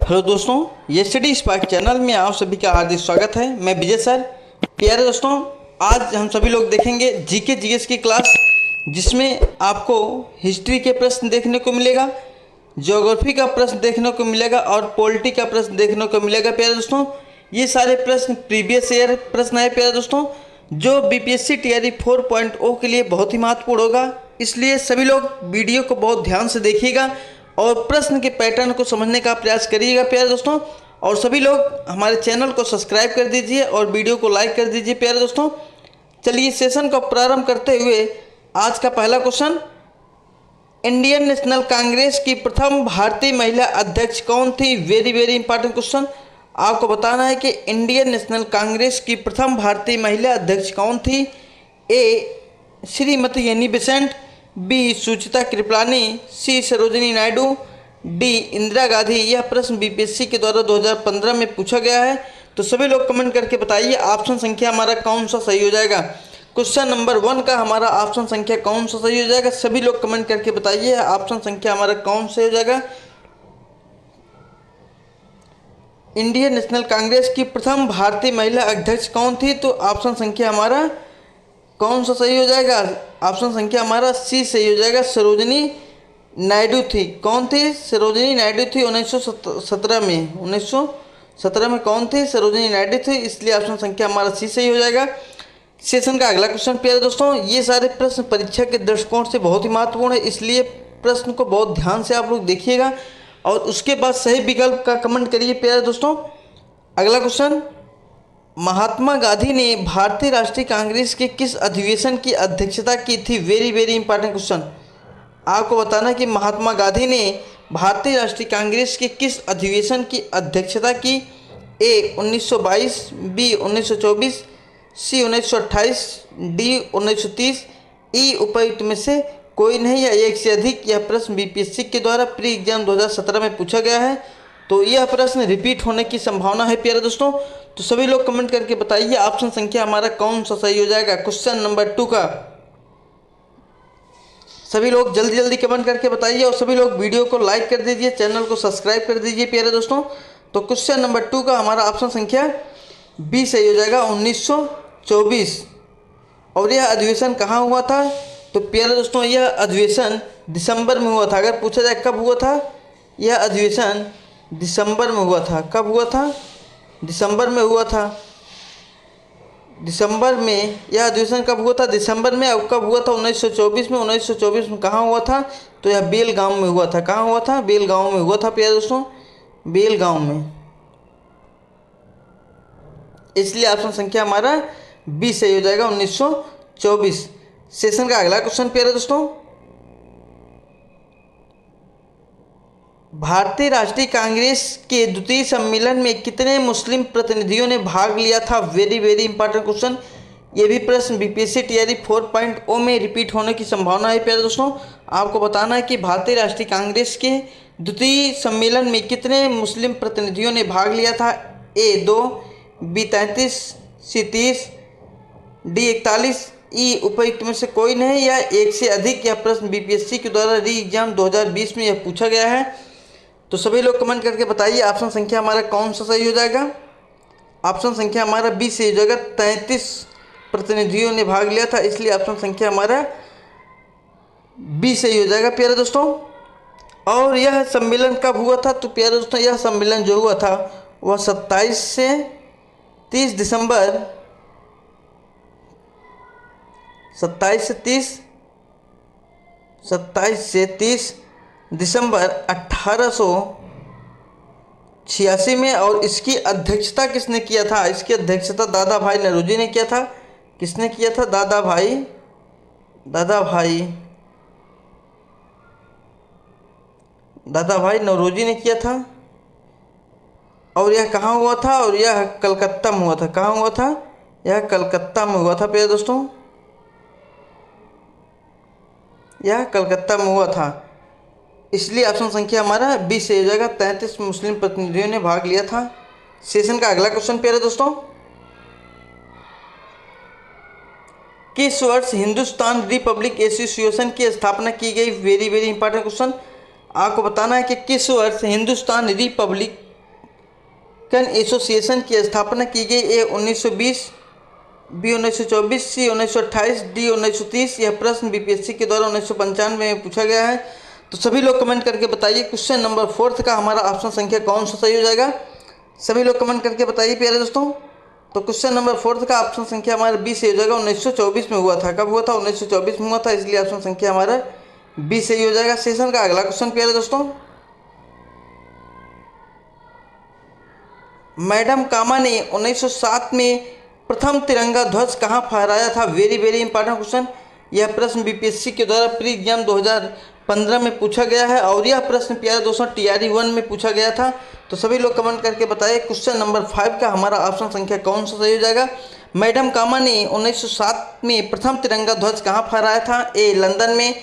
Hello दोस्तों, ये study spark channel में आप सभी का हार्दिक स्वागत है। मैं विजय सर। प्यारे दोस्तों, आज हम सभी लोग देखेंगे जीके जीएस की क्लास, जिसमें आपको हिस्ट्री के प्रश्न देखने को मिलेगा, ज्योग्राफी का प्रश्न देखने को मिलेगा और पॉलिटी का प्रश्न देखने को मिलेगा। प्यारे दोस्तों, ये सारे प्रश्न प्रीवियस ईयर प्रश्न है प्यारे दोस्तों, जो बीपीएससी टीआरई 4.0 के लिए बहुत ही महत्वपूर्ण होगा। इसलिए सभी लोग वीडियो को बहुत ध्यान से देखिएगा और प्रश्न के पैटर्न को समझने का प्रयास करिएगा प्यारे दोस्तों। और सभी लोग हमारे चैनल को सब्सक्राइब कर दीजिए और वीडियो को लाइक कर दीजिए प्यारे दोस्तों। चलिए सेशन को प्रारंभ करते हुए आज का पहला क्वेश्चन, इंडियन नेशनल कांग्रेस की प्रथम भारतीय महिला अध्यक्ष कौन थी? Very very important question. आपको बताना है कि इंडियन नेशनल कांग्रेस की प्रथम भारतीय महिला अध्यक्ष कौन थी? ए श्रीमती एनी बेसेंट, बी सुचिता कृपलानी, सी सरोजिनी नायडू, डी इंदिरा गांधी। यह प्रश्न बीपीएससी के द्वारा 2015 में पूछा गया है। तो सभी लोग कमेंट करके बताइए ऑप्शन संख्या हमारा कौन सा सही हो जाएगा। क्वेश्चन नंबर 1 का हमारा ऑप्शन संख्या कौन सा सही हो जाएगा? सभी लोग कमेंट करके बताइए ऑप्शन संख्या हमारा कौन सा हो जाएगा। इंडियन नेशनल कांग्रेस की प्रथम भारतीय महिला अध्यक्ष कौन थी? तो ऑप्शन संख्या हमारा कौन सा सही हो जाएगा? ऑप्शन संख्या हमारा सी सही हो जाएगा, सरोजिनी नायडू थी। कौन थी? सरोजिनी नायडू थी 1917 में। 1917 में कौन थी? सरोजिनी नायडू थी। इसलिए ऑप्शन संख्या हमारा सी सही हो जाएगा। सेशन का अगला क्वेश्चन प्यारे दोस्तों, ये सारे प्रश्न परीक्षा के दृष्टिकोण से बहुत ही महत्वपूर्ण है, इसलिए प्रश्न को बहुत ध्यान से आप लोग देखिएगा और उसके बाद सही विकल्प का कमेंट करिए प्यारे दोस्तों। अगला क्वेश्चन, महात्मा गांधी ने भारतीय राष्ट्रीय कांग्रेस के किस अधिवेशन की अध्यक्षता की थी? Very very important question. आपको बताना कि महात्मा गांधी ने भारतीय राष्ट्रीय कांग्रेस के किस अधिवेशन की अध्यक्षता की? ए 1922, बी 1924, सी 1928, डी 1930, ई उपयुक्त में से कोई नहीं या एक से अधिक। यह प्रश्न बीपीएससी के द्वारा प्री एग्जाम 2017 में पूछा गया है, तो यह प्रश्न रिपीट होने की संभावना है प्यारे दोस्तों। तो सभी लोग कमेंट करके बताइए ऑप्शन संख्या हमारा कौन सा सही हो जाएगा। क्वेश्चन नंबर 2 का सभी लोग जल्दी जल्दी कमेंट करके बताइए और सभी लोग वीडियो को लाइक कर दीजिए, चैनल को सब्सक्राइब कर दीजिए प्यारे दोस्तों। तो क्वेश्चन नंबर 2 का हमारा ऑप्शन संख्या बी सही हो जाएगा, 1924। और यह अधिवेशन कहाँ हुआ था? तो प्यारे दोस्तों, यह अधिवेशन दिसंबर में हुआ था। अगर पूछा जाए कब हुआ था, यह अधिवेशन दिसंबर में हुआ था। कब हुआ था? दिसंबर में हुआ था। दिसंबर में यह अधिवेशन कब हुआ था? दिसंबर में। अब कब हुआ था? 1924 में। 1924 में कहाँ हुआ था? तो यह बेलगांव में हुआ था। कहाँ हुआ था? बेलगांव में हुआ था प्यारे दोस्तों, बेलगांव में। इसलिए ऑप्शन संख्या हमारा बी सही हो जाएगा, 1924। सेशन का अगला क्वेश्चन प्यारे दोस्तों, भारतीय राष्ट्रीय कांग्रेस के द्वितीय सम्मेलन में कितने मुस्लिम प्रतिनिधियों ने भाग लिया था? Very very important question. ये भी प्रश्न बीपीएससी टीआरई 4.0 में रिपीट होने की संभावना है प्यारे दोस्तों। आपको बताना है कि भारतीय राष्ट्रीय कांग्रेस के द्वितीय सम्मेलन में कितने मुस्लिम प्रतिनिधियों ने भाग लिया था? ए 2, बी 33, सी 30, डी 41, ई उपयुक्त में से कोई नहीं या एक से अधिक। यह प्रश्न बीपीएससी के द्वारा री एग्जाम 2020 में यह पूछा गया है। तो सभी लोग कमेंट करके बताइए ऑप्शन संख्या हमारा कौन सा सही हो जाएगा। ऑप्शन संख्या हमारा बी सही हो जाएगा, 33 प्रतिनिधियों ने भाग लिया था। इसलिए ऑप्शन संख्या हमारा बी सही हो जाएगा प्यारे दोस्तों। और यह सम्मेलन कब हुआ था? तो प्यारे दोस्तों, यह सम्मेलन जो हुआ था वह 27 से 30 दिसंबर 27 से 30 दिसंबर 1886 में। और इसकी अध्यक्षता किसने किया था? इसकी अध्यक्षता दादा भाई नौरोजी ने किया था। किसने किया था? दादा भाई नौरोजी ने किया था। और यह कहाँ हुआ था? और यह कलकत्ता में हुआ था। कहाँ हुआ था? यह कलकत्ता में हुआ था प्यारे दोस्तों, यह कलकत्ता में हुआ था। इसलिए ऑप्शन संख्या हमारा बी से हो जाएगा, 33 मुस्लिम प्रतिनिधियों ने भाग लिया था। सेशन का अगला क्वेश्चन प्यारे दोस्तों, किस वर्ष हिंदुस्तान रिपब्लिक एसोसिएशन की स्थापना की गई? Very very important question. आपको बताना है कि किस वर्ष हिंदुस्तान रिपब्लिक एसोसिएशन की स्थापना की गई? ए 1920, बी 1924, सी 1928, डी 1930। यह प्रश्न बीपीएससी के द्वारा 1995 में पूछा गया है। तो सभी लोग कमेंट करके बताइए क्वेश्चन नंबर 4 का हमारा ऑप्शन संख्या कौन सा सही हो जाएगा। सभी लोग कमेंट करके बताइए प्यारे दोस्तों। तो क्वेश्चन नंबर 4 का ऑप्शन संख्या हमारा बी सही हो जाएगा। 1924 में हुआ था। कब हुआ था? 1924 में हुआ था, इसलिए ऑप्शन संख्या हमारा बी सही हो जाएगा। सेशन का अगला क्वेश्चन प्यारे दोस्तों, मैडम कामा ने 1907 में प्रथम तिरंगा ध्वज कहाँ फहराया था? Very very important question. यह प्रश्न बीपीएससी के द्वारा प्री एग्जाम 2015 में पूछा गया है और यह प्रश्न प्यारे दोस्तों टीआरई 1 में पूछा गया था। तो सभी लोग कमेंट करके बताइए क्वेश्चन नंबर 5 का हमारा ऑप्शन संख्या कौन सा सही हो जाएगा। मैडम कामा ने 1907 में प्रथम तिरंगा ध्वज कहाँ फहराया था? ए लंदन में,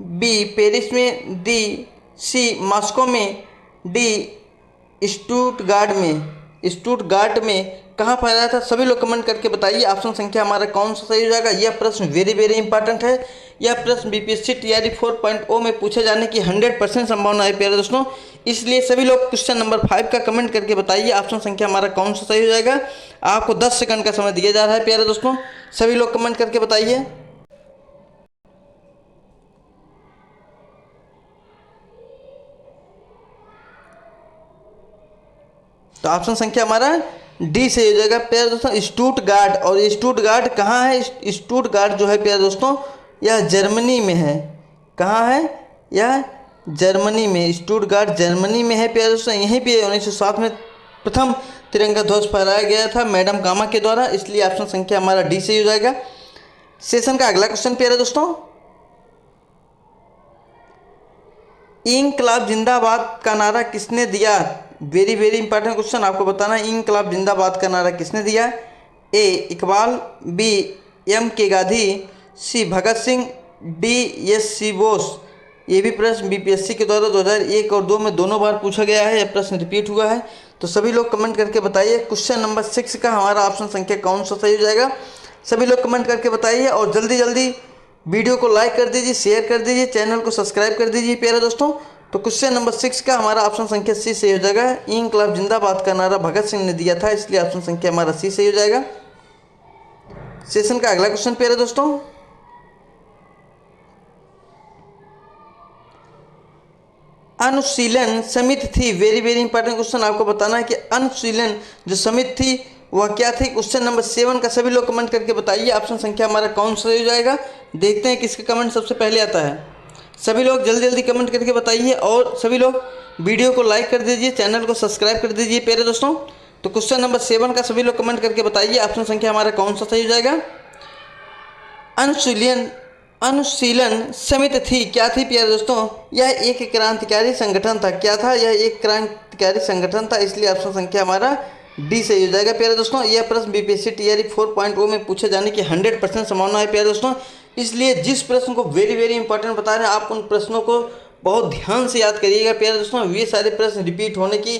बी पेरिस में, सी मॉस्को में, डी स्टुटगार्ट में कहाँ फहराया था? सभी लोग कमेंट करके बताइए ऑप्शन संख्या हमारा कौन सा सही हो जाएगा। यह प्रश्न वेरी वेरी इंपॉर्टेंट है। यह प्रश्न बीपीएससी टीआरई 4.0 में पूछे जाने की 100% संभावना है प्यारे दोस्तों। इसलिए सभी लोग क्वेश्चन नंबर 5 का कमेंट करके बताइए ऑप्शन संख्या हमारा कौन सा सही हो जाएगा। आपको 10 सेकंड का समय दिया जा रहा है प्यारे दोस्तों। सभी लोग कमेंट करके बताइए। तो ऑप्शन संख्या हमारा डी से हो जाएगा प्यारे दोस्तों, स्टुटगार्ट। और स्टुटगार्ट कहाँ है? स्टुटगार्ट जो है प्यारे दोस्तों यह जर्मनी में है। कहाँ है? यह जर्मनी में, स्टुटगार्ट जर्मनी में है प्यारे दोस्तों। यहीं पे 1907 में प्रथम तिरंगा ध्वज फहराया गया था मैडम कामा के द्वारा, इसलिए ऑप्शन संख्या हमारा डी से हो जाएगा। सेशन का अगला क्वेश्चन प्यारे दोस्तों, इंकलाब जिंदाबाद का नारा किसने दिया? Very very important question. आपको बताना है इंकलाब जिंदाबाद का नारा किसने दिया? ए Iqbal, B M K Gandhi, C Bhagat Singh, D S C Bose. ये भी प्रश्न बीपीएससी के द्वारा 2001 और 2 में दोनों बार पूछा गया है। यह प्रश्न रिपीट हुआ है। तो सभी लोग कमेंट करके बताइए क्वेश्चन नंबर 6 का हमारा ऑप्शन संख्या कौन सा सही हो जाएगा। सभी लोग कमेंट करके बताइए और जल्दी जल्दी वीडियो को लाइक कर दीजिए, शेयर कर दीजिए, चैनल को सब्सक्राइब कर दीजिए प्यारे दोस्तों। तो क्वेश्चन नंबर 6 का हमारा ऑप्शन संख्या सी सही हो जाएगा। इंकलाब जिंदाबाद का नारा भगत सिंह ने दिया था, इसलिए ऑप्शन संख्या हमारा सी सही हो जाएगा। सेशन का अगला क्वेश्चन प्यारे दोस्तों, अनुशीलन समिति थी। Very very important question. आपको बताना है कि अनुशीलन जो समिति थी वह क्या थी। क्वेश्चन नंबर 7 का सभी लोग कमेंट करके बताइए ऑप्शन संख्या हमारा कौन सा हो जाएगा। देखते हैं किसका कमेंट सबसे पहले आता है। सभी लोग जल्दी जल्दी कमेंट करके बताइए और सभी लोग वीडियो को लाइक कर दीजिए, चैनल को सब्सक्राइब कर दीजिए प्यारे दोस्तों। तो क्वेश्चन नंबर 7 का सभी लोग कमेंट करके बताइए ऑप्शन संख्या हमारा कौन सा सही हो जाएगा। अनुशीलन समिति थी, क्या थी प्यारे दोस्तों? यह एक क्रांतिकारी संगठन था। क्या था? यह एक क्रांतिकारी संगठन था, इसलिए ऑप्शन संख्या हमारा डी सही हो जाएगा प्यारे दोस्तों। यह प्रश्न बीपीएससी टीआरई 4.0 में पूछे जाने की 100% संभावना है प्यारे दोस्तों। इसलिए जिस प्रश्न को वेरी वेरी इंपॉर्टेंट बता रहे हैं आप उन प्रश्नों को बहुत ध्यान से याद करिएगा प्यारे दोस्तों। ये सारे प्रश्न रिपीट होने की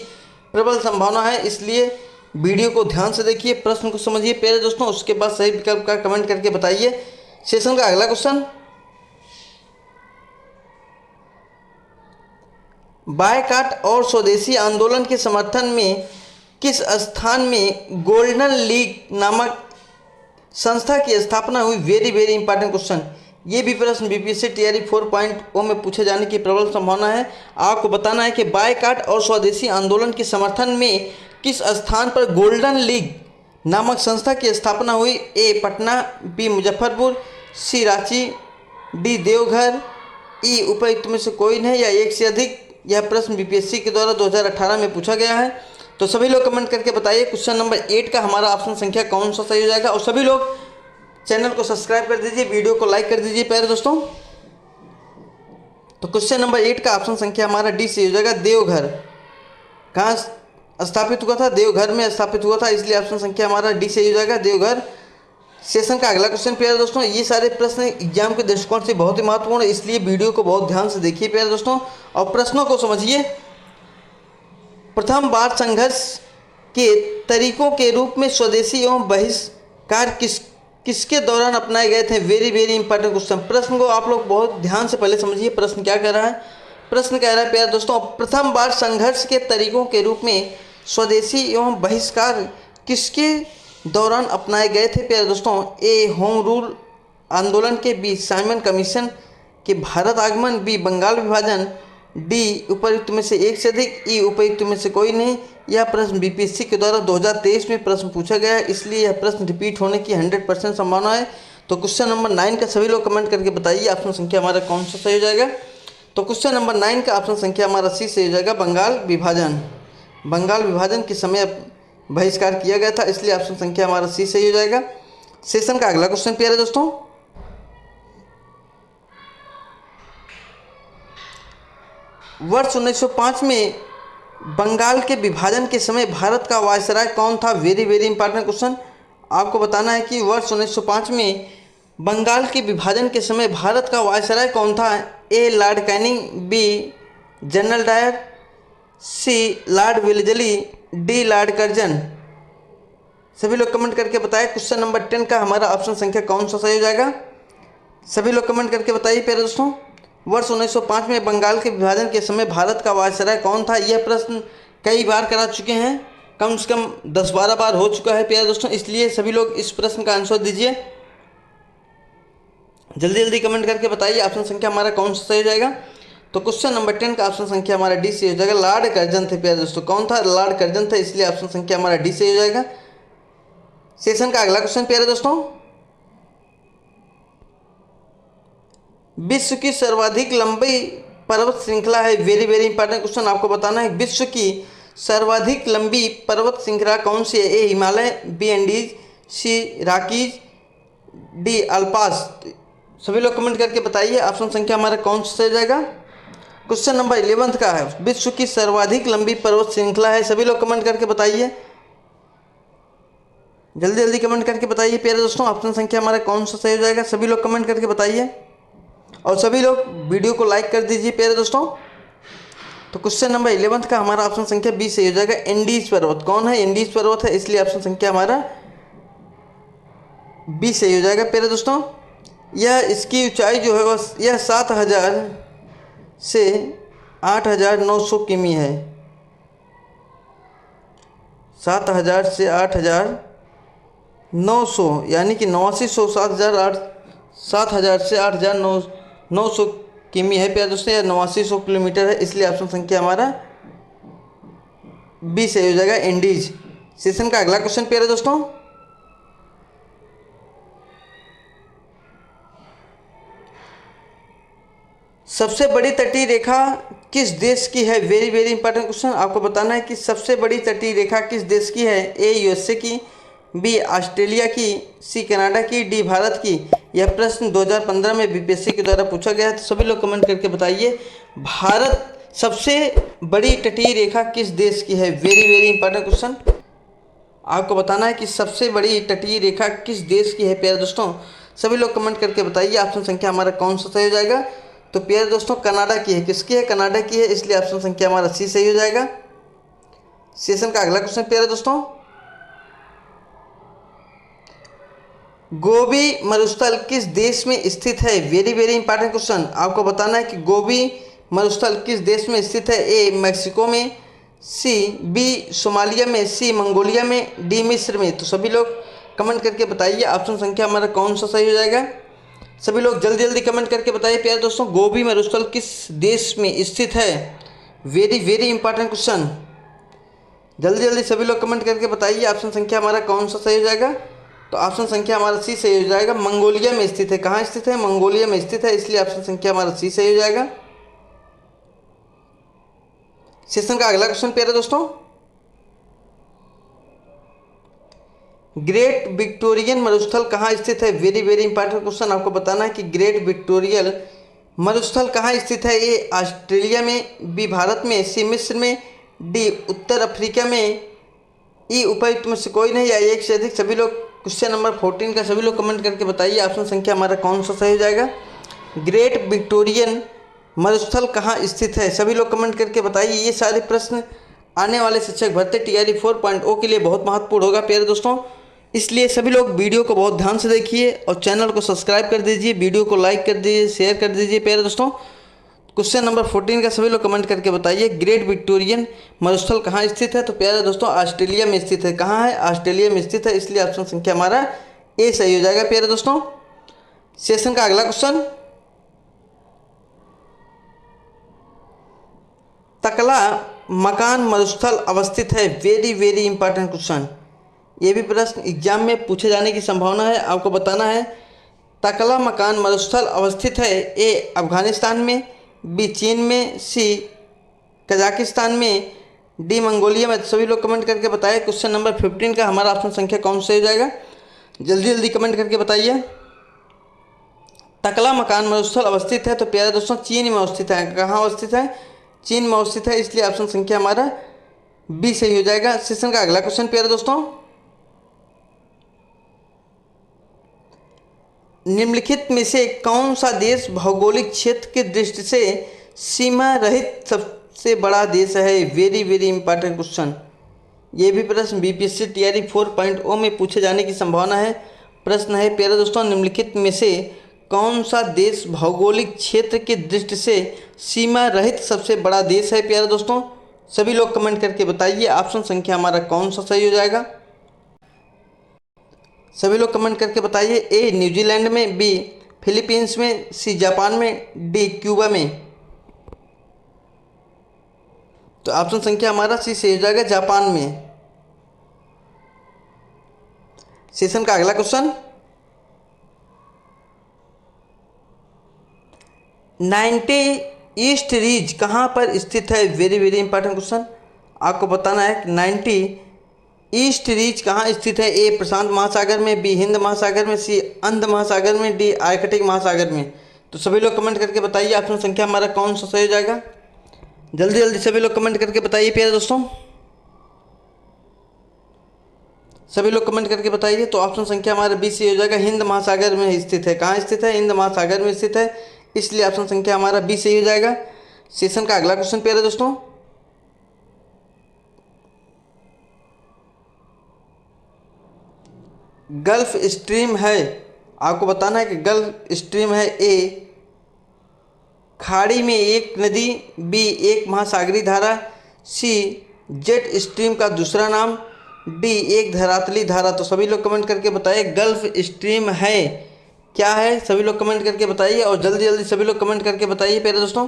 प्रबल संभावना है, इसलिए वीडियो को ध्यान से देखिए, प्रश्न को समझिए प्यारे दोस्तों, उसके बाद सही विकल्प का कमेंट करके बताइए। सेशन का अगला क्वेश्चन, बायकॉट और स्वदेशी आंदोलन के समर्थन में किस स्थान में गोल्डन लीग नामक संस्था की स्थापना हुई? Very very important question. ये भी प्रश्न बीपीएससी टीआरई 4.0 में पूछे जाने की प्रबल संभावना है। आपको बताना है कि बायकॉट और स्वदेशी आंदोलन के समर्थन में किस स्थान पर गोल्डन लीग नामक संस्था की स्थापना हुई? ए पटना, बी मुजफ्फरपुर, सी रांची, डी देवघर, ई उपयुक्त में से कोई नहीं या एक से अधिक। यह प्रश्न बीपीएससी के द्वारा 2018 में पूछा गया है। तो सभी लोग कमेंट करके बताइए क्वेश्चन नंबर 8 का हमारा ऑप्शन संख्या कौन सा सही हो जाएगा। और सभी लोग चैनल को सब्सक्राइब कर दीजिए, वीडियो को लाइक कर दीजिए प्यारे दोस्तों। तो क्वेश्चन नंबर 8 का ऑप्शन संख्या हमारा डी सही हो जाएगा। देवघर कहाँ स्थापित हुआ था? देवघर में स्थापित हुआ था, इसलिए ऑप्शन संख्या हमारा डी सही हो जाएगा, देवघर। सेशन का अगला क्वेश्चन प्यारे दोस्तों, ये सारे प्रश्न एग्जाम के दृष्टिकोण से बहुत ही महत्वपूर्ण है, इसलिए वीडियो को बहुत ध्यान से देखिए प्यारे दोस्तों और प्रश्नों को समझिए। प्रथम बार संघर्ष के तरीकों के रूप में स्वदेशी एवं बहिष्कार किसके दौरान अपनाए गए थे? Very very important question. प्रश्न को आप लोग बहुत ध्यान से पहले समझिए, प्रश्न क्या कह रहा है। प्रश्न कह रहा है प्यारे दोस्तों, प्रथम बार संघर्ष के तरीकों के रूप में स्वदेशी एवं बहिष्कार किसके दौरान अपनाए गए थे प्यारे दोस्तों? ए होम रूल आंदोलन के, बी साइमन कमीशन के भारत आगमन, बी बंगाल विभाजन, डी उपर्युक्त में से एक से अधिक, ई उपर्युक्त में से कोई नहीं। यह प्रश्न बीपीएससी के द्वारा 2023 में प्रश्न पूछा गया है, इसलिए यह प्रश्न रिपीट होने की 100% संभावना है। तो क्वेश्चन नंबर 9 का सभी लोग कमेंट करके बताइए ऑप्शन संख्या हमारा कौन सा सही हो जाएगा। तो क्वेश्चन नंबर 9 का ऑप्शन संख्या हमारा सी सही हो जाएगा, बंगाल विभाजन। बंगाल विभाजन के समय बहिष्कार किया गया था, इसलिए ऑप्शन संख्या हमारा सी सही हो जाएगा। सेशन का अगला क्वेश्चन प्यारे दोस्तों, वर्ष 1905 में बंगाल के विभाजन के समय भारत का वायसराय कौन था? Very very important question. आपको बताना है कि वर्ष 1905 में बंगाल के विभाजन के समय भारत का वायसराय कौन था? A Lord Canning, B General Dyer, C Lord Wellesley, D Lord Curzon. सभी लोग कमेंट करके बताएं क्वेश्चन नंबर 10 का हमारा ऑप्शन संख्या कौन सा सही हो जाएगा। सभी लोग कमेंट करके बताइए प्यारे दोस्तों, वर्ष 1905 में बंगाल के विभाजन के समय भारत का वायसराय कौन था? यह प्रश्न कई बार करा चुके हैं, कम से कम 10-12 बार हो चुका है प्यारे दोस्तों, इसलिए सभी लोग इस प्रश्न का आंसर दीजिए। जल्दी जल्दी कमेंट करके बताइए ऑप्शन संख्या हमारा कौन सा सही हो जाएगा। तो क्वेश्चन नंबर 10 का ऑप्शन संख्या हमारा डी सही हो जाएगा, लॉर्ड कर्जन थे प्यारे दोस्तों। कौन था? लॉर्ड कर्जन था, इसलिए ऑप्शन संख्या हमारा डी सही हो जाएगा। सेशन का अगला क्वेश्चन प्यारे दोस्तों, विश्व की सर्वाधिक लंबी पर्वत श्रृंखला है। Very very important question. आपको बताना है विश्व की सर्वाधिक लंबी पर्वत श्रृंखला कौन सी है? ए हिमालय, बी एंडीज, सी रॉकीज, डी अल्पास। सभी लोग कमेंट करके बताइए ऑप्शन संख्या हमारा कौन सा हो जाएगा। क्वेश्चन नंबर 11 का है, विश्व की सर्वाधिक लंबी पर्वत श्रृंखला है। सभी लोग कमेंट करके बताइए, जल्दी जल्दी कमेंट करके बताइए प्यारे दोस्तों ऑप्शन संख्या हमारा कौन सा सही हो जाएगा। सभी लोग कमेंट करके बताइए और सभी लोग वीडियो को लाइक कर दीजिए प्यारे दोस्तों। तो क्वेश्चन नंबर 11 का हमारा ऑप्शन संख्या बी सही हो जाएगा, एंडीज पर्वत। कौन है? एंडीज पर्वत है, इसलिए ऑप्शन संख्या हमारा बी सही हो जाएगा प्यारे दोस्तों। यह इसकी ऊंचाई जो है वह यह 7000 से 8900 किमी है। 7000 से 8900 यानी कि 8900 7000 से 8900 किमी है प्यारे दोस्तों, या 8900 किलोमीटर है, इसलिए ऑप्शन संख्या हमारा बी सही हो जाएगा, एंडीज। सेशन का अगला क्वेश्चन प्यारे दोस्तों, सबसे बड़ी तटीय रेखा किस देश की है? Very very important question. आपको बताना है कि सबसे बड़ी तटीय रेखा किस देश की है? ए यूएसए की, बी ऑस्ट्रेलिया की, सी कनाडा की, डी भारत की। यह प्रश्न 2015 में बीपीएससी के द्वारा पूछा गया है, तो सभी लोग कमेंट करके बताइए भारत सबसे बड़ी तटीय रेखा किस देश की है। Very very important question. आपको बताना है कि सबसे बड़ी तटीय रेखा किस देश की है प्यारे दोस्तों। सभी लोग कमेंट करके बताइए ऑप्शन संख्या हमारा कौन सा सही हो जाएगा। तो प्यारे दोस्तों कनाडा की है। किसकी है? कनाडा की है, इसलिए ऑप्शन संख्या हमारा सी सही हो जाएगा। सेशन का अगला क्वेश्चन प्यारे दोस्तों, गोबी मरुस्थल किस देश में स्थित है? Very very important question. आपको बताना है कि गोबी मरुस्थल किस देश में स्थित है। ए मैक्सिको में, सी बी सोमालिया में, सी मंगोलिया में, डी मिस्र में। तो सभी लोग कमेंट करके बताइए ऑप्शन संख्या हमारा कौन सा सही हो जाएगा। सभी लोग जल्दी जल्दी कमेंट करके बताइए प्यारे दोस्तों, गोबी मरुस्थल किस देश में स्थित है। Very very important question. जल्दी जल्दी सभी लोग कमेंट करके बताइए ऑप्शन संख्या हमारा कौन सा सही हो जाएगा। तो ऑप्शन संख्या हमारा सी सही हो जाएगा, मंगोलिया में स्थित है। कहाँ स्थित है? मंगोलिया में स्थित है, इसलिए ऑप्शन संख्या हमारा सी सही हो जाएगा। सेशन का अगला क्वेश्चन प्यारे दोस्तों, ग्रेट विक्टोरियन मरुस्थल कहाँ स्थित है। Very very important question. आपको बताना है कि ग्रेट विक्टोरियल मरुस्थल कहाँ स्थित है। ए ऑस्ट्रेलिया में, बी भारत में, सी मिस्र में, डी उत्तर अफ्रीका में, ई उपर्युक्त में से कोई नहीं या एक से अधिक। सभी लोग क्वेश्चन नंबर 14 का सभी लोग कमेंट करके बताइए ऑप्शन संख्या हमारा कौन सा सही हो जाएगा। ग्रेट विक्टोरियन मरुस्थल कहाँ स्थित है। सभी लोग कमेंट करके बताइए। ये सारे प्रश्न आने वाले शिक्षक भर्ती TRE 4.0 के लिए बहुत महत्वपूर्ण होगा प्यारे दोस्तों, इसलिए सभी लोग वीडियो को बहुत ध्यान से देखिए और चैनल को सब्सक्राइब कर दीजिए, वीडियो को लाइक कर दीजिए, शेयर कर दीजिए प्यारे दोस्तों। क्वेश्चन नंबर 14 का सभी लोग कमेंट करके बताइए, ग्रेट विक्टोरियन मरुस्थल कहाँ स्थित है? तो प्यारे दोस्तों ऑस्ट्रेलिया में स्थित है। कहाँ है? ऑस्ट्रेलिया में स्थित है, इसलिए ऑप्शन संख्या हमारा ए सही हो जाएगा। प्यारे दोस्तों सेशन का अगला क्वेश्चन, तकला मकान मरुस्थल अवस्थित है? Very very important question. ये भी प्रश्न एग्जाम में पूछे जाने की संभावना है। आपको बताना है तकला मकान मरुस्थल अवस्थित है, ए अफगानिस्तान में, बी चीन में, सी कजाकिस्तान में, डी मंगोलिया में। सभी लोग कमेंट करके बताइए क्वेश्चन नंबर 15 का हमारा ऑप्शन संख्या कौन सा हो जाएगा? जल्दी जल्दी कमेंट करके बताइए। तकला मकान मरुस्थल अवस्थित है, तो प्यारे दोस्तों चीन में अवस्थित है। कहाँ अवस्थित है? चीन में अवस्थित है, इसलिए ऑप्शन संख्या हमारा बी सही हो जाएगा। सेशन का अगला क्वेश्चन प्यारे दोस्तों, निम्नलिखित में से कौन सा देश भौगोलिक क्षेत्र की दृष्टि से सीमा रहित सबसे बड़ा देश है? Very very important question. ये भी प्रश्न बीपीएससी तैयारी 4.0 में पूछे जाने की संभावना है। प्रश्न है प्यारे दोस्तों, निम्नलिखित में से कौन सा देश भौगोलिक क्षेत्र की दृष्टि से सीमा रहित सबसे बड़ा देश है? प्यारे दोस्तों सभी लोग कमेंट करके बताइए ऑप्शन संख्या हमारा कौन सा सही हो जाएगा? सभी लोग कमेंट करके बताइए, ए न्यूजीलैंड में, बी फिलीपींस में, सी जापान में, डी क्यूबा में। तो ऑप्शन संख्या हमारा सी सही हो जाएगा, जापान में। सेशन का अगला क्वेश्चन, 90 ईस्ट रीज कहाँ पर स्थित है? Very very important question. आपको बताना है कि 90 ईस्ट रीज कहाँ स्थित है? ए प्रशांत महासागर में, बी हिंद महासागर में, सी अंध महासागर में, डी आर्कटिक महासागर में। तो सभी लोग कमेंट करके बताइए ऑप्शन संख्या हमारा कौन सा सही हो जाएगा? जल्दी जल्दी सभी लोग कमेंट करके बताइए प्यारे दोस्तों, सभी लोग कमेंट करके बताइए। तो ऑप्शन संख्या हमारा बी सही हो जाएगा, हिंद महासागर में स्थित है। कहाँ स्थित है? हिंद महासागर में स्थित है, इसलिए ऑप्शन संख्या हमारा बी सही हो जाएगा। सेशन का अगला क्वेश्चन प्यारे दोस्तों, गल्फ स्ट्रीम है। आपको बताना है कि गल्फ स्ट्रीम है, ए खाड़ी में एक नदी, बी एक महासागरीय धारा, सी जेट स्ट्रीम का दूसरा नाम, डी एक धरातली धारा। तो सभी लोग कमेंट करके बताइए गल्फ स्ट्रीम है क्या है? सभी लोग कमेंट करके बताइए और जल्दी जल्दी सभी लोग कमेंट करके बताइए प्यारे दोस्तों,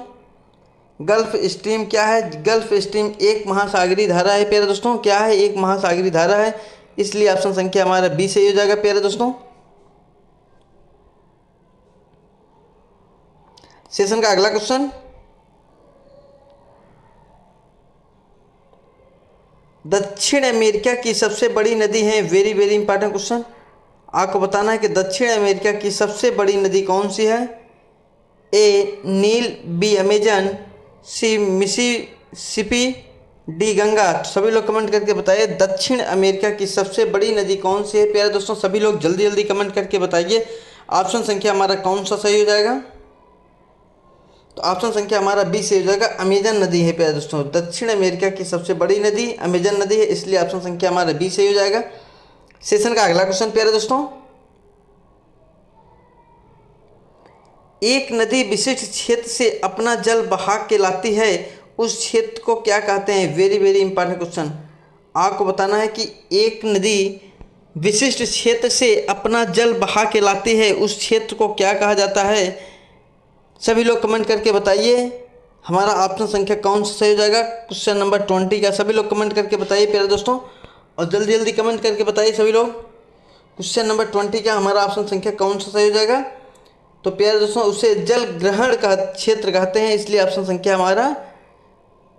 गल्फ स्ट्रीम क्या है? गल्फ स्ट्रीम एक महासागरीय धारा है प्यारे दोस्तों। क्या है? एक महासागरीय धारा है, इसलिए ऑप्शन संख्या हमारा बी सही हो जाएगा प्यारे दोस्तों। सेशन का अगला क्वेश्चन, दक्षिण अमेरिका की सबसे बड़ी नदी है? Very very important question. आपको बताना है कि दक्षिण अमेरिका की सबसे बड़ी नदी कौन सी है? ए नील, बी अमेजन, सी मिसिसिपी, डी गंगा। तो सभी लोग कमेंट करके बताइए दक्षिण अमेरिका की सबसे बड़ी नदी कौन सी है? प्यारे दोस्तों सभी लोग जल्दी जल्दी कमेंट करके बताइए ऑप्शन संख्या हमारा कौन सा सही हो जाएगा? तो ऑप्शन संख्या हमारा बी से हो जाएगा, अमेजन नदी है प्यारे दोस्तों। दक्षिण अमेरिका की सबसे बड़ी नदी अमेजन नदी है, इसलिए ऑप्शन संख्या हमारा बी सही हो जाएगा। सेशन का अगला क्वेश्चन प्यारे दोस्तों, एक नदी विशिष्ट क्षेत्र से अपना जल बहा के लाती है, उस क्षेत्र को क्या कहते हैं? Very very important question. आपको बताना है कि एक नदी विशिष्ट क्षेत्र से अपना जल बहा के लाती है, उस क्षेत्र को क्या कहा जाता है? सभी लोग कमेंट करके बताइए हमारा ऑप्शन संख्या कौन सा सही हो जाएगा क्वेश्चन नंबर 20 का। सभी लोग कमेंट करके बताइए प्यारे दोस्तों और जल्दी जल्दी कमेंट करके बताइए सभी लोग क्वेश्चन नंबर 20 का हमारा ऑप्शन संख्या कौन सा सही हो जाएगा? तो प्यारे दोस्तों उसे जल ग्रहण का क्षेत्र कहते हैं, इसलिए ऑप्शन संख्या हमारा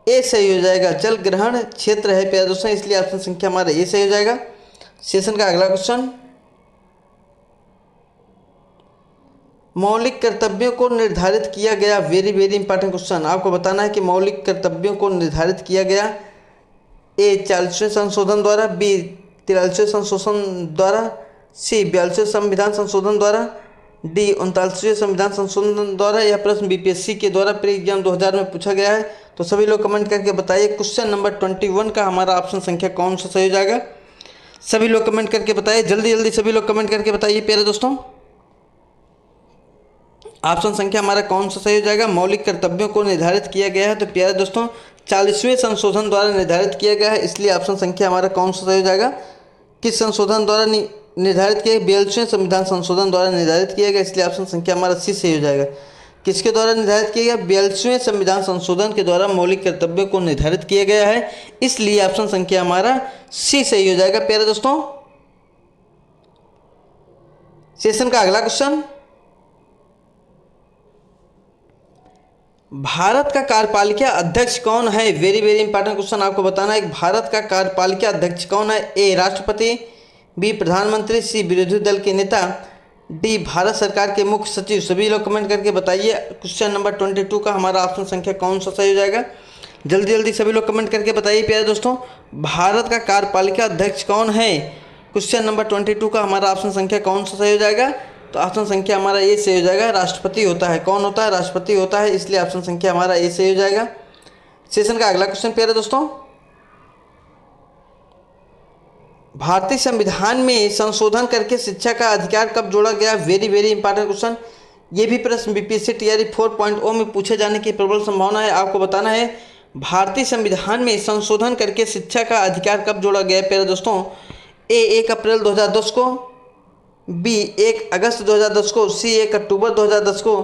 ए सही हो जाएगा। जल ग्रहण क्षेत्र है प्यारे दोस्तों, इसलिए ऑप्शन संख्या हमारा ए सही हो जाएगा। सेशन का अगला क्वेश्चन, मौलिक कर्तव्यों को निर्धारित किया गया। Very very important question. आपको बताना है कि मौलिक कर्तव्यों को निर्धारित किया गया ए 40वें संशोधन द्वारा, बी 43वें संशोधन द्वारा, सी 42वें संविधान संशोधन द्वारा, डी 39वें संविधान संशोधन द्वारा। यह प्रश्न बीपीएससी के द्वारा प्री एग्जाम 2000 में पूछा गया है। तो सभी लोग कमेंट करके बताइए क्वेश्चन नंबर 21 का हमारा ऑप्शन संख्या कौन सा सही हो जाएगा? सभी लोग कमेंट करके बताइए, जल्दी जल्दी सभी लोग कमेंट करके बताइए प्यारे दोस्तों ऑप्शन संख्या हमारा कौन सा सही हो जाएगा? मौलिक कर्तव्यों को निर्धारित किया गया है। तो प्यारे दोस्तों 40वें संशोधन द्वारा निर्धारित किया गया है, इसलिए ऑप्शन संख्या हमारा कौन सा सही हो जाएगा? किस संशोधन द्वारा निर्धारित किया? 42वें संविधान संशोधन द्वारा निर्धारित किया गया, इसलिए ऑप्शन संख्या हमारा सी सही हो जाएगा। किसके द्वारा निर्धारित किया गया? 42वें संविधान संशोधन के द्वारा मौलिक कर्तव्यों को निर्धारित किया गया है, इसलिए ऑप्शन संख्या हमारा सी सही हो जाएगा। प्यारे दोस्तों सेशन का अगला क्वेश्चन, भारत का कार्यपालिका अध्यक्ष कौन है? वेरी वेरी इंपॉर्टेंट क्वेश्चन आपको बताना है कि भारत का कार्यपालिका अध्यक्ष कौन है? ए राष्ट्रपति, बी प्रधानमंत्री, सी विरोधी दल के नेता, डी भारत सरकार के मुख्य सचिव। सभी लोग कमेंट करके बताइए क्वेश्चन नंबर 22 का हमारा ऑप्शन संख्या कौन सा सही हो जाएगा? जल्दी जल्दी सभी लोग कमेंट करके बताइए प्यारे दोस्तों, भारत का कार्यपालिका अध्यक्ष कौन है? क्वेश्चन नंबर 22 का हमारा ऑप्शन संख्या कौन सा सही हो जाएगा? तो ऑप्शन संख्या हमारा ए सही हो जाएगा, राष्ट्रपति होता है। कौन होता है? राष्ट्रपति होता है, इसलिए ऑप्शन संख्या हमारा ए सही हो जाएगा। सेशन का अगला क्वेश्चन प्यारे दोस्तों, भारतीय संविधान में संशोधन करके शिक्षा का अधिकार कब जोड़ा गया? Very very important question. ये भी प्रश्न बीपीएससी टीआरई 4.0 में पूछे जाने की प्रबल संभावना है। आपको बताना है भारतीय संविधान में संशोधन करके शिक्षा का अधिकार कब जोड़ा गया है प्यारे दोस्तों? ए 1 अप्रैल 2010 को, बी 1 अगस्त 2010 को, सी 1 अक्टूबर 2010 को,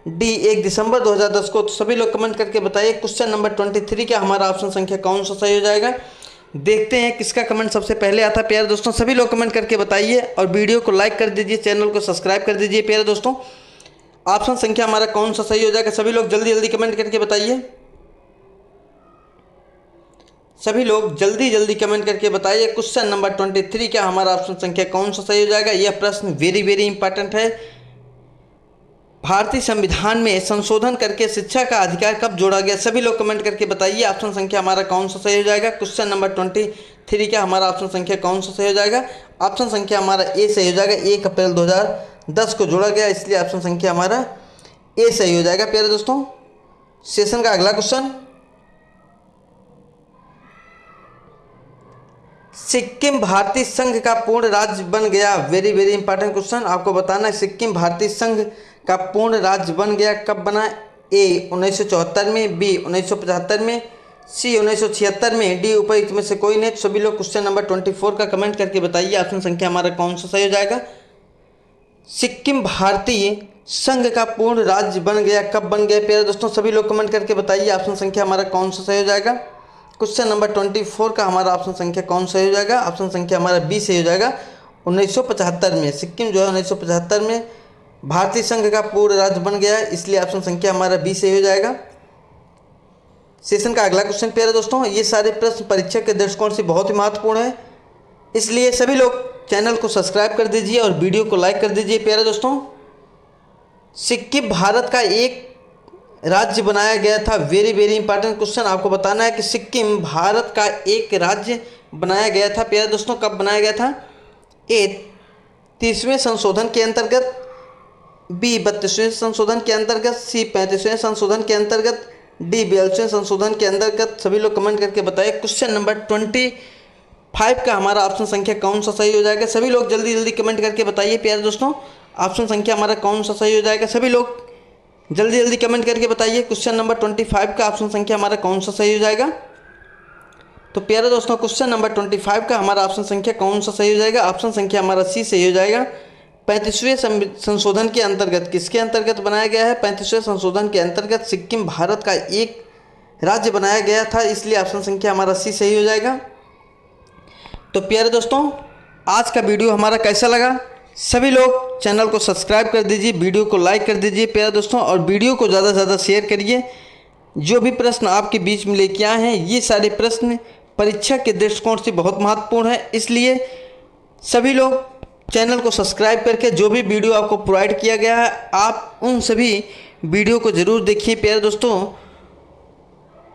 डी 1 दिसंबर 2010 को। तो सभी लोग कमेंट करके बताइए क्वेश्चन नंबर 23 का हमारा ऑप्शन संख्या कौन सा सही हो जाएगा? देखते हैं किसका कमेंट सबसे पहले आता है प्यारे दोस्तों। सभी लोग कमेंट करके बताइए और वीडियो को लाइक कर दीजिए, चैनल को सब्सक्राइब कर दीजिए प्यारे दोस्तों। ऑप्शन संख्या हमारा कौन सा सही हो जाएगा? सभी लोग जल्दी जल्दी कमेंट करके बताइए, सभी लोग जल्दी जल्दी कमेंट करके बताइए क्वेश्चन नंबर 23 का हमारा ऑप्शन संख्या कौन सा सही हो जाएगा? यह प्रश्न वेरी वेरी इंपॉर्टेंट है। भारतीय संविधान में संशोधन करके शिक्षा का अधिकार कब जोड़ा गया? सभी लोग कमेंट करके बताइए ऑप्शन संख्या हमारा कौन सा सही हो जाएगा? क्वेश्चन नंबर 23 का हमारा ऑप्शन संख्या कौन सा सही हो जाएगा? ऑप्शन संख्या हमारा ए सही हो जाएगा, 1 अप्रैल 2010 को जोड़ा गया, इसलिए ऑप्शन संख्या हमारा ए सही हो जाएगा प्यारे दोस्तों। सेशन का अगला क्वेश्चन, सिक्किम भारतीय संघ का पूर्ण राज्य बन गया। वेरी वेरी इंपॉर्टेंट क्वेश्चन आपको बताना है, सिक्किम भारतीय संघ का पूर्ण राज्य बन गया कब बना? ए 1974 में, बी 1975 में, सी 1976 में, डी उपयुक्त में से कोई नहीं। तो सभी लोग क्वेश्चन नंबर 24 का कमेंट करके बताइए ऑप्शन संख्या हमारा कौन सा सही हो जाएगा? सिक्किम भारतीय संघ का पूर्ण राज्य बन गया कब बन गया प्यारे दोस्तों? सभी लोग कमेंट करके बताइए ऑप्शन संख्या हमारा कौन सा सही हो जाएगा? क्वेश्चन नंबर 24 का हमारा ऑप्शन संख्या कौन सा हो जाएगा? ऑप्शन संख्या हमारा बी सही हो जाएगा, 1975 में। सिक्किम जो है 1975 में भारतीय संघ का पूर्ण राज्य बन गया है, इसलिए ऑप्शन संख्या हमारा बी सही हो जाएगा। सेशन का अगला क्वेश्चन प्यारे दोस्तों, ये सारे प्रश्न परीक्षा के दृष्टिकोण से बहुत ही महत्वपूर्ण है, इसलिए सभी लोग चैनल को सब्सक्राइब कर दीजिए और वीडियो को लाइक कर दीजिए प्यारे दोस्तों। सिक्किम भारत का एक राज्य बनाया गया था। वेरी वेरी इंपॉर्टेंट क्वेश्चन आपको बताना है कि सिक्किम भारत का एक राज्य बनाया गया था प्यारे दोस्तों, कब बनाया गया था? ए 30वें संशोधन के अंतर्गत, बी 32वें संशोधन के अंतर्गत, सी 35वें संशोधन के अंतर्गत, डी 42वें संशोधन के अंतर्गत। सभी लोग कमेंट करके बताइए क्वेश्चन नंबर 25 का हमारा ऑप्शन संख्या कौन सा सही हो जाएगा? सभी लोग जल्दी जल्दी कमेंट करके बताइए प्यारे दोस्तों ऑप्शन संख्या हमारा कौन सा सही हो जाएगा? सभी लोग जल्दी जल्दी कमेंट करके बताइए क्वेश्चन नंबर 25 का ऑप्शन संख्या हमारा कौन सा सही हो जाएगा? तो प्यारे दोस्तों क्वेश्चन नंबर 25 का हमारा ऑप्शन संख्या कौन सा सही हो जाएगा? ऑप्शन संख्या हमारा सी सही हो जाएगा। 35वें संशोधन के अंतर्गत, किसके अंतर्गत बनाया गया है? 35वें संशोधन के अंतर्गत सिक्किम भारत का एक राज्य बनाया गया था, इसलिए ऑप्शन संख्या हमारा सी सही हो जाएगा। तो प्यारे दोस्तों आज का वीडियो हमारा कैसा लगा? सभी लोग चैनल को सब्सक्राइब कर दीजिए, वीडियो को लाइक कर दीजिए प्यारे दोस्तों, और वीडियो को ज़्यादा से ज़्यादा शेयर करिए। जो भी प्रश्न आपके बीच में लेके आए हैं, ये सारे प्रश्न परीक्षा के दृष्टिकोण से बहुत महत्वपूर्ण है, इसलिए सभी लोग चैनल को सब्सक्राइब करके जो भी वीडियो आपको प्रोवाइड किया गया है, आप उन सभी वीडियो को ज़रूर देखिए प्यारे दोस्तों।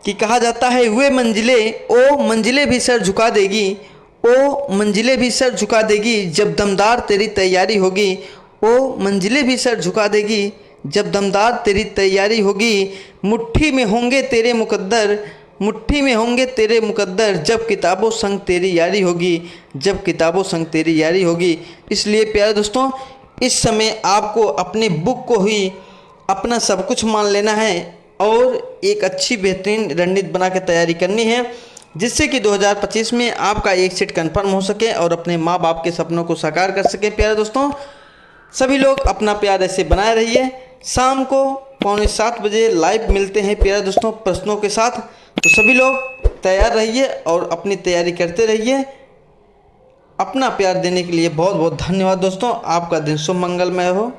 कि कहा जाता है वे मंजिलें ओ मंजिलें भी सर झुका देगी, ओ मंजिलें भी सर झुका देगी जब दमदार तेरी तैयारी होगी, ओ मंजिलें भी सर झुका देगी जब दमदार तेरी तैयारी होगी। मुट्ठी में होंगे तेरे मुकद्दर, मुट्ठी में होंगे तेरे मुकद्दर जब किताबों संग तेरी यारी होगी, जब किताबों संग तेरी यारी होगी। इसलिए प्यारे दोस्तों इस समय आपको अपनी बुक को ही अपना सब कुछ मान लेना है और एक अच्छी बेहतरीन रणनीति बना के तैयारी करनी है, जिससे कि 2025 में आपका एक सीट कंफर्म हो सके और अपने माँ बाप के सपनों को साकार कर सके। प्यारे दोस्तों, सभी लोग अपना प्यार ऐसे बनाए रहिए। शाम को 6:45 बजे लाइव मिलते हैं प्यारे दोस्तों प्रश्नों के साथ। तो सभी लोग तैयार रहिए और अपनी तैयारी करते रहिए। अपना प्यार देने के लिए बहुत बहुत धन्यवाद दोस्तों। आपका दिन शुभ मंगलमय हो।